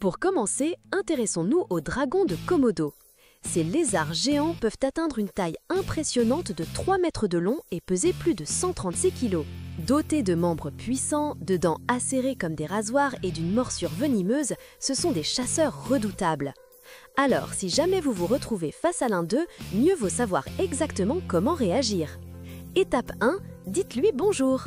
Pour commencer, intéressons-nous aux dragons de Komodo. Ces lézards géants peuvent atteindre une taille impressionnante de 3 mètres de long et peser plus de 136 kg. Dotés de membres puissants, de dents acérées comme des rasoirs et d'une morsure venimeuse, ce sont des chasseurs redoutables. Alors, si jamais vous vous retrouvez face à l'un d'eux, mieux vaut savoir exactement comment réagir. Étape 1, dites-lui bonjour.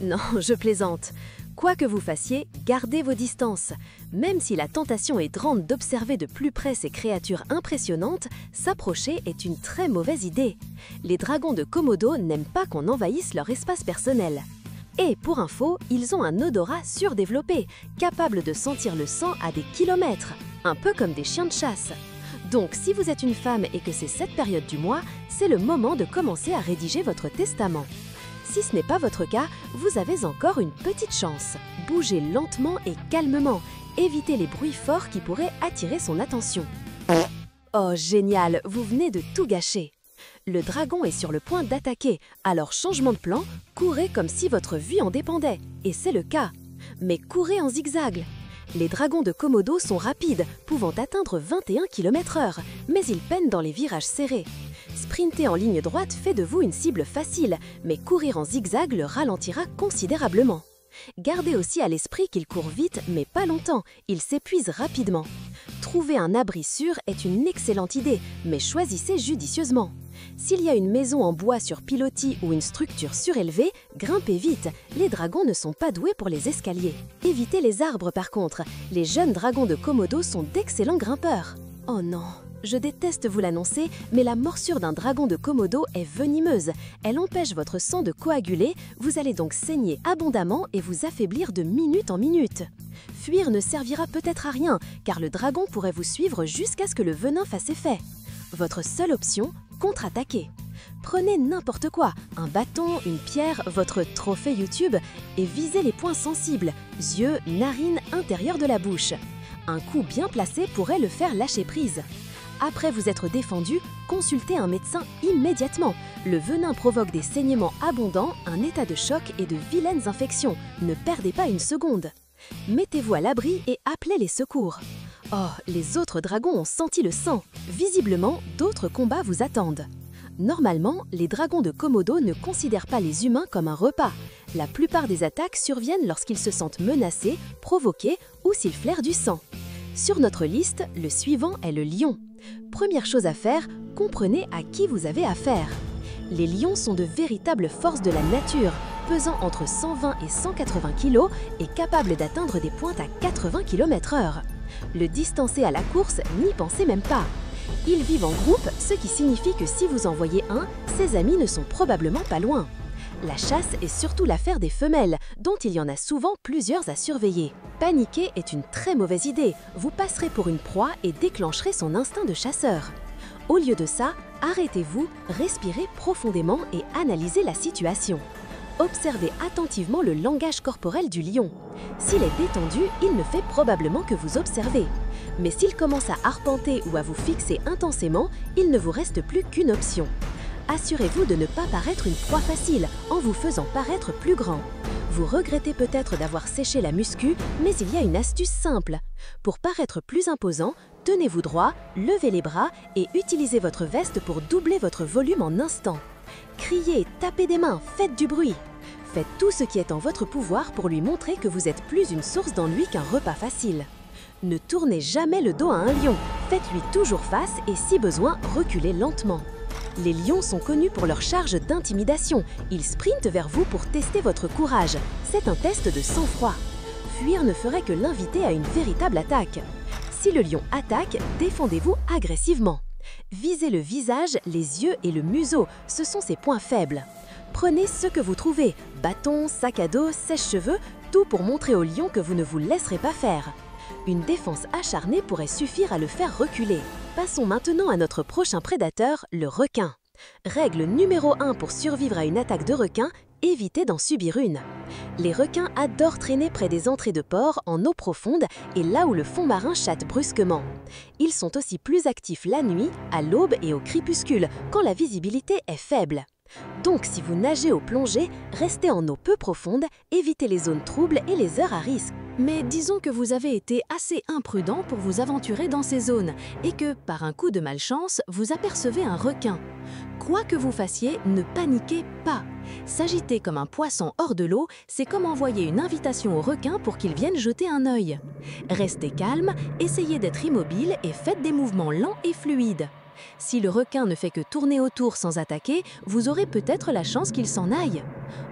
Non, je plaisante. Quoi que vous fassiez, gardez vos distances. Même si la tentation est grande d'observer de plus près ces créatures impressionnantes, s'approcher est une très mauvaise idée. Les dragons de Komodo n'aiment pas qu'on envahisse leur espace personnel. Et pour info, ils ont un odorat surdéveloppé, capable de sentir le sang à des kilomètres, un peu comme des chiens de chasse. Donc si vous êtes une femme et que c'est cette période du mois, c'est le moment de commencer à rédiger votre testament. Si ce n'est pas votre cas, vous avez encore une petite chance. Bougez lentement et calmement. Évitez les bruits forts qui pourraient attirer son attention. Oh génial, vous venez de tout gâcher. Le dragon est sur le point d'attaquer, alors changement de plan, courez comme si votre vie en dépendait. Et c'est le cas. Mais courez en zigzag. Les dragons de Komodo sont rapides, pouvant atteindre 21 km/h, mais ils peinent dans les virages serrés. Sprinter en ligne droite fait de vous une cible facile, mais courir en zigzag le ralentira considérablement. Gardez aussi à l'esprit qu'il court vite, mais pas longtemps, il s'épuise rapidement. Trouver un abri sûr est une excellente idée, mais choisissez judicieusement. S'il y a une maison en bois sur pilotis ou une structure surélevée, grimpez vite, les dragons ne sont pas doués pour les escaliers. Évitez les arbres par contre, les jeunes dragons de Komodo sont d'excellents grimpeurs. Oh non! Je déteste vous l'annoncer, mais la morsure d'un dragon de Komodo est venimeuse. Elle empêche votre sang de coaguler, vous allez donc saigner abondamment et vous affaiblir de minute en minute. Fuir ne servira peut-être à rien, car le dragon pourrait vous suivre jusqu'à ce que le venin fasse effet. Votre seule option, contre-attaquer. Prenez n'importe quoi, un bâton, une pierre, votre trophée YouTube, et visez les points sensibles, yeux, narines, intérieur de la bouche. Un coup bien placé pourrait le faire lâcher prise. Après vous être défendu, consultez un médecin immédiatement. Le venin provoque des saignements abondants, un état de choc et de vilaines infections. Ne perdez pas une seconde. Mettez-vous à l'abri et appelez les secours. Oh, les autres dragons ont senti le sang. Visiblement, d'autres combats vous attendent. Normalement, les dragons de Komodo ne considèrent pas les humains comme un repas. La plupart des attaques surviennent lorsqu'ils se sentent menacés, provoqués ou s'ils flairent du sang. Sur notre liste, le suivant est le lion. Première chose à faire, comprenez à qui vous avez affaire. Les lions sont de véritables forces de la nature, pesant entre 120 et 180 kg et capables d'atteindre des pointes à 80 km/h. Le distancer à la course, n'y pensez même pas. Ils vivent en groupe, ce qui signifie que si vous en voyez un, ses amis ne sont probablement pas loin. La chasse est surtout l'affaire des femelles, dont il y en a souvent plusieurs à surveiller. Paniquer est une très mauvaise idée, vous passerez pour une proie et déclencherez son instinct de chasseur. Au lieu de ça, arrêtez-vous, respirez profondément et analysez la situation. Observez attentivement le langage corporel du lion. S'il est détendu, il ne fait probablement que vous observer. Mais s'il commence à arpenter ou à vous fixer intensément, il ne vous reste plus qu'une option. Assurez-vous de ne pas paraître une proie facile en vous faisant paraître plus grand. Vous regrettez peut-être d'avoir séché la muscu, mais il y a une astuce simple. Pour paraître plus imposant, tenez-vous droit, levez les bras et utilisez votre veste pour doubler votre volume en instant. Criez, tapez des mains, faites du bruit. Faites tout ce qui est en votre pouvoir pour lui montrer que vous êtes plus une source d'ennui qu'un repas facile. Ne tournez jamais le dos à un lion, faites-lui toujours face et si besoin, reculez lentement. Les lions sont connus pour leur charge d'intimidation. Ils sprintent vers vous pour tester votre courage. C'est un test de sang-froid. Fuir ne ferait que l'inviter à une véritable attaque. Si le lion attaque, défendez-vous agressivement. Visez le visage, les yeux et le museau, ce sont ses points faibles. Prenez ce que vous trouvez, bâton, sac à dos, sèche-cheveux, tout pour montrer au lion que vous ne vous laisserez pas faire. Une défense acharnée pourrait suffire à le faire reculer. Passons maintenant à notre prochain prédateur, le requin. Règle numéro 1 pour survivre à une attaque de requin, évitez d'en subir une. Les requins adorent traîner près des entrées de port, en eau profonde et là où le fond marin chatte brusquement. Ils sont aussi plus actifs la nuit, à l'aube et au crépuscule, quand la visibilité est faible. Donc si vous nagez ou plongez, restez en eau peu profonde, évitez les zones troubles et les heures à risque. Mais disons que vous avez été assez imprudent pour vous aventurer dans ces zones et que, par un coup de malchance, vous apercevez un requin. Quoi que vous fassiez, ne paniquez pas. S'agiter comme un poisson hors de l'eau, c'est comme envoyer une invitation au requin pour qu'il vienne jeter un œil. Restez calme, essayez d'être immobile et faites des mouvements lents et fluides. Si le requin ne fait que tourner autour sans attaquer, vous aurez peut-être la chance qu'il s'en aille.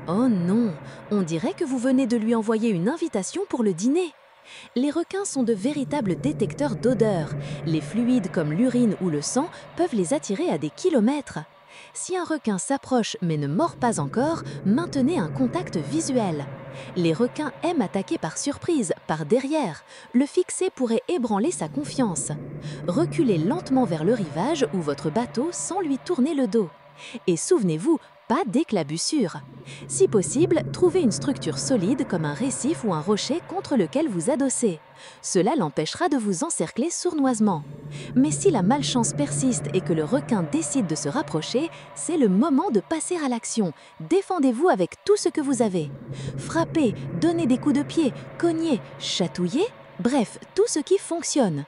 Oh non, on dirait que vous venez de lui envoyer une invitation pour le dîner. Les requins sont de véritables détecteurs d'odeurs. Les fluides comme l'urine ou le sang peuvent les attirer à des kilomètres. Si un requin s'approche mais ne mord pas encore, maintenez un contact visuel. Les requins aiment attaquer par surprise, par derrière. Le fixer pourrait ébranler sa confiance. Reculez lentement vers le rivage ou votre bateau sans lui tourner le dos. Et souvenez-vous, pas d'éclaboussure. Si possible, trouvez une structure solide comme un récif ou un rocher contre lequel vous adossez. Cela l'empêchera de vous encercler sournoisement. Mais si la malchance persiste et que le requin décide de se rapprocher, c'est le moment de passer à l'action. Défendez-vous avec tout ce que vous avez. Frappez, donnez des coups de pied, cognez, chatouillez, bref, tout ce qui fonctionne.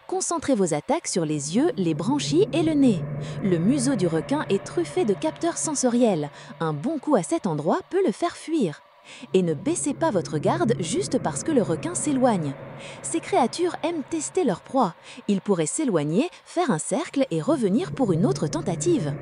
Concentrez vos attaques sur les yeux, les branchies et le nez. Le museau du requin est truffé de capteurs sensoriels. Un bon coup à cet endroit peut le faire fuir. Et ne baissez pas votre garde juste parce que le requin s'éloigne. Ces créatures aiment tester leur proie. Ils pourraient s'éloigner, faire un cercle et revenir pour une autre tentative.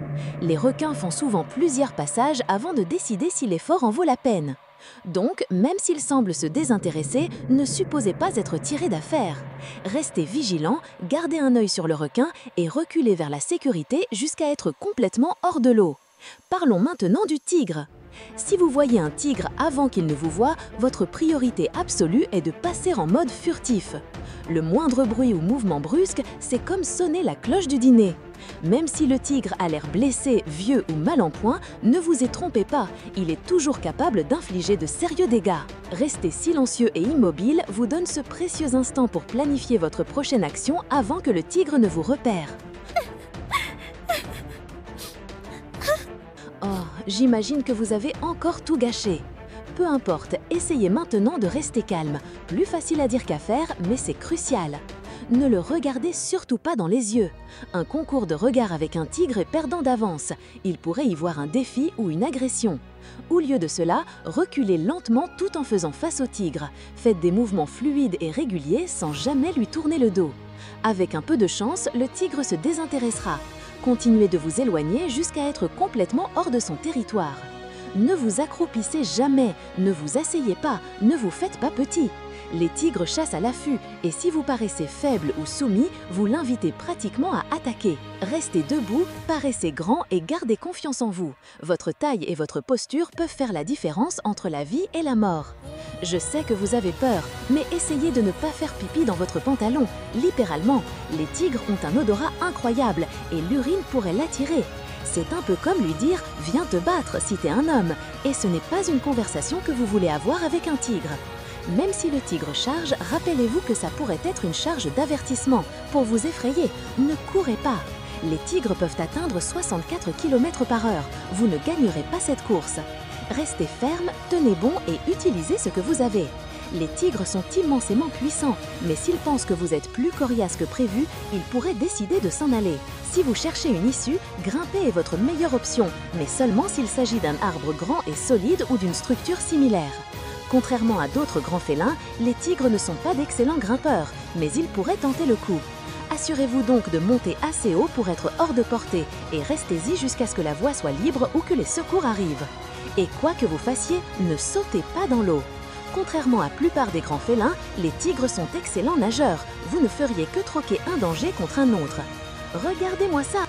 Les requins font souvent plusieurs passages avant de décider si l'effort en vaut la peine. Donc, même s'il semble se désintéresser, ne supposez pas être tiré d'affaire. Restez vigilant, gardez un œil sur le requin et reculez vers la sécurité jusqu'à être complètement hors de l'eau. Parlons maintenant du tigre. Si vous voyez un tigre avant qu'il ne vous voie, votre priorité absolue est de passer en mode furtif. Le moindre bruit ou mouvement brusque, c'est comme sonner la cloche du dîner. Même si le tigre a l'air blessé, vieux ou mal en point, ne vous y trompez pas, il est toujours capable d'infliger de sérieux dégâts. Rester silencieux et immobile vous donne ce précieux instant pour planifier votre prochaine action avant que le tigre ne vous repère. Oh, j'imagine que vous avez encore tout gâché. Peu importe, essayez maintenant de rester calme. Plus facile à dire qu'à faire, mais c'est crucial. Ne le regardez surtout pas dans les yeux. Un concours de regard avec un tigre est perdant d'avance. Il pourrait y voir un défi ou une agression. Au lieu de cela, reculez lentement tout en faisant face au tigre. Faites des mouvements fluides et réguliers sans jamais lui tourner le dos. Avec un peu de chance, le tigre se désintéressera. Continuez de vous éloigner jusqu'à être complètement hors de son territoire. Ne vous accroupissez jamais, ne vous asseyez pas, ne vous faites pas petit. Les tigres chassent à l'affût et si vous paraissez faible ou soumis, vous l'invitez pratiquement à attaquer. Restez debout, paraissez grand et gardez confiance en vous. Votre taille et votre posture peuvent faire la différence entre la vie et la mort. Je sais que vous avez peur, mais essayez de ne pas faire pipi dans votre pantalon, littéralement. Les tigres ont un odorat incroyable et l'urine pourrait l'attirer. C'est un peu comme lui dire « viens te battre si t'es un homme » et ce n'est pas une conversation que vous voulez avoir avec un tigre. Même si le tigre charge, rappelez-vous que ça pourrait être une charge d'avertissement pour vous effrayer. Ne courez pas. Les tigres peuvent atteindre 64 km/h. Vous ne gagnerez pas cette course. Restez ferme, tenez bon et utilisez ce que vous avez. Les tigres sont immensément puissants, mais s'ils pensent que vous êtes plus coriace que prévu, ils pourraient décider de s'en aller. Si vous cherchez une issue, grimper est votre meilleure option, mais seulement s'il s'agit d'un arbre grand et solide ou d'une structure similaire. Contrairement à d'autres grands félins, les tigres ne sont pas d'excellents grimpeurs, mais ils pourraient tenter le coup. Assurez-vous donc de monter assez haut pour être hors de portée et restez-y jusqu'à ce que la voie soit libre ou que les secours arrivent. Et quoi que vous fassiez, ne sautez pas dans l'eau. Contrairement à la plupart des grands félins, les tigres sont excellents nageurs. Vous ne feriez que troquer un danger contre un autre. Regardez-moi ça!